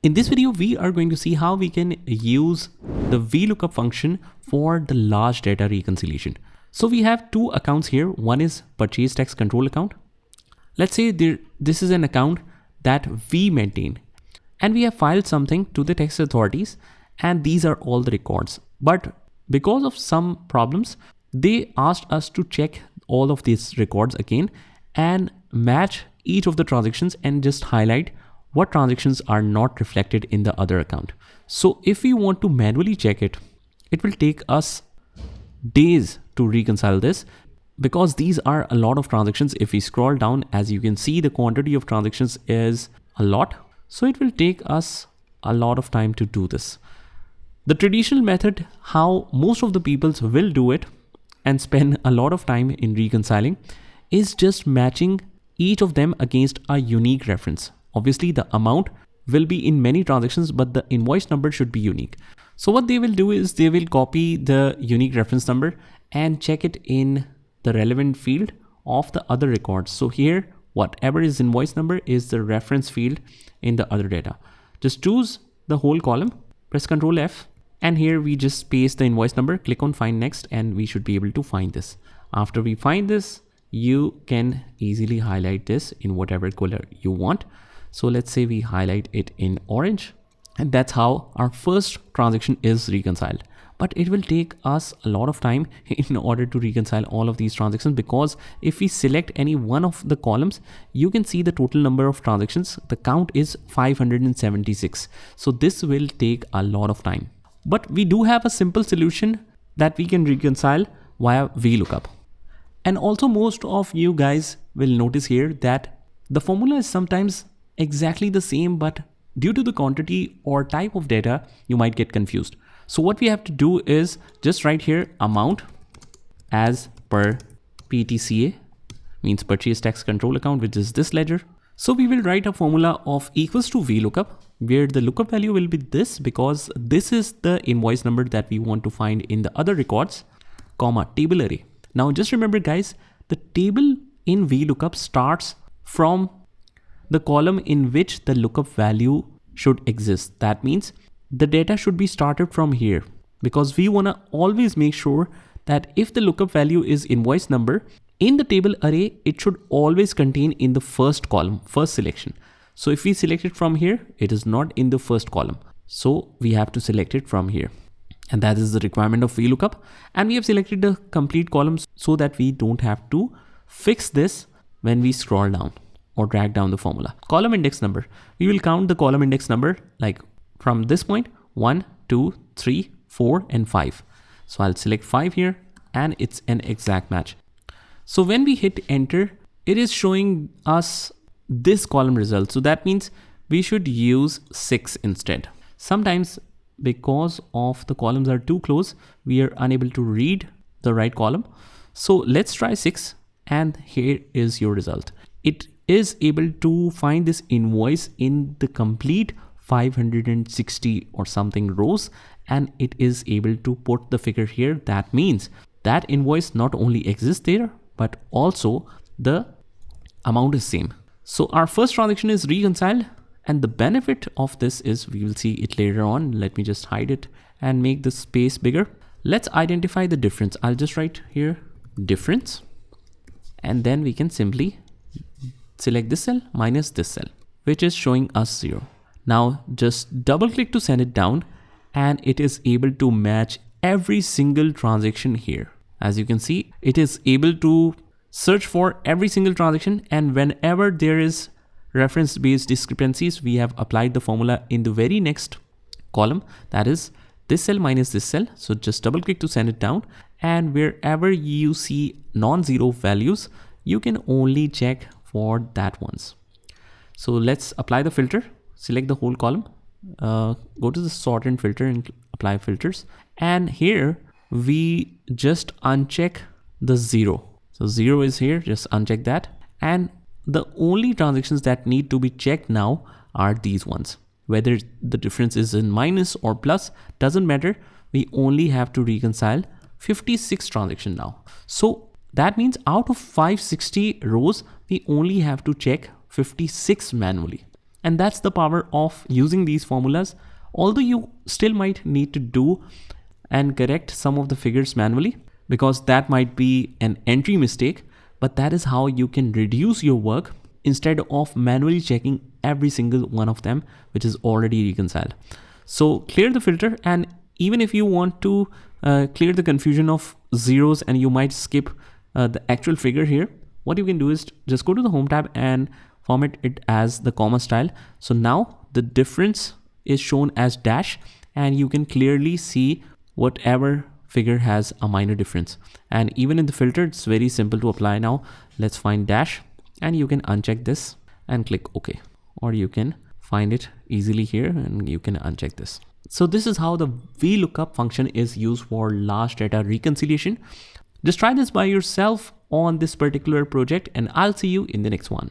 In this video, we are going to see how we can use the VLOOKUP function for the large data reconciliation. So we have two accounts here. One is purchase tax control account. Let's say this is an account that we maintain and we have filed something to the tax authorities and these are all the records. But because of some problems, they asked us to check all of these records again and match each of the transactions and just highlight what transactions are not reflected in the other account. So if we want to manually check it, it will take us days to reconcile this because these are a lot of transactions. If we scroll down, as you can see, the quantity of transactions is a lot. So it will take us a lot of time to do this. The traditional method, how most of the people will do it and spend a lot of time in reconciling, is just matching each of them against a unique reference. Obviously, the amount will be in many transactions, but the invoice number should be unique. So what they will do is they will copy the unique reference number and check it in the relevant field of the other records. So here, whatever is invoice number is the reference field in the other data. Just choose the whole column, press Ctrl F, and here we just paste the invoice number, click on find next, and we should be able to find this. After we find this, you can easily highlight this in whatever color you want. So let's say we highlight it in orange, and that's how our first transaction is reconciled. But it will take us a lot of time in order to reconcile all of these transactions, because if we select any one of the columns, you can see the total number of transactions. The count is 576. So this will take a lot of time. But we do have a simple solution that we can reconcile via VLOOKUP. And also most of you guys will notice here that the formula is sometimes exactly the same, but due to the quantity or type of data, you might get confused. So what we have to do is just write here amount as per PTCA, means purchase tax control account, which is this ledger. So we will write a formula of equals to VLOOKUP, where the lookup value will be this, because this is the invoice number that we want to find in the other records, comma table array. Now just remember guys, the table in VLOOKUP starts from the column in which the lookup value should exist. That means the data should be started from here, because we want to always make sure that if the lookup value is invoice number in the table array, it should always contain in the first column, first selection. So if we select it from here, it is not in the first column. So we have to select it from here. And that is the requirement of VLOOKUP. And we have selected the complete columns so that we don't have to fix this when we scroll down or drag down the formula. Column index number. We will count the column index number like from this point, 1, 2, 3, 4, and 5. So I'll select 5 here and it's an exact match. So when we hit enter, it is showing us this column result. So that means we should use 6 instead. Sometimes because of the columns are too close, we are unable to read the right column. So let's try 6 and here is your result. It is able to find this invoice in the complete 560 or something rows, and it is able to put the figure here. That means that invoice not only exists there, but also the amount is same. So our first transaction is reconciled, and the benefit of this is we will see it later on. Let me just hide it and make the space bigger. Let's identify the difference. I'll just write here difference, and then we can simply select this cell minus this cell, which is showing us 0. Now just double click to send it down, and it is able to match every single transaction here. As you can see, it is able to search for every single transaction, and whenever there is reference based discrepancies, we have applied the formula in the very next column, that is this cell minus this cell. So just double click to send it down, and wherever you see non-zero values, you can only check for that ones. So let's apply the filter, select the whole column, go to the sort and filter and apply filters. And here we just uncheck the 0. So 0 is here, just uncheck that. And the only transactions that need to be checked now are these ones. Whether the difference is in minus or plus, doesn't matter. We only have to reconcile 56 transactions now. So that means out of 560 rows, we only have to check 56 manually. And that's the power of using these formulas. Although you still might need to do and correct some of the figures manually, because that might be an entry mistake, but that is how you can reduce your work instead of manually checking every single one of them, which is already reconciled. So clear the filter, and even if you want to clear the confusion of zeros and you might skip the actual figure here, what you can do is just go to the home tab and format it as the comma style. So now the difference is shown as dash, and you can clearly see whatever figure has a minor difference. And even in the filter, it's very simple to apply now. Let's find dash, and you can uncheck this and click OK, or you can find it easily here and you can uncheck this. So this is how the VLOOKUP function is used for large data reconciliation. Just try this by yourself on this particular project, and I'll see you in the next one.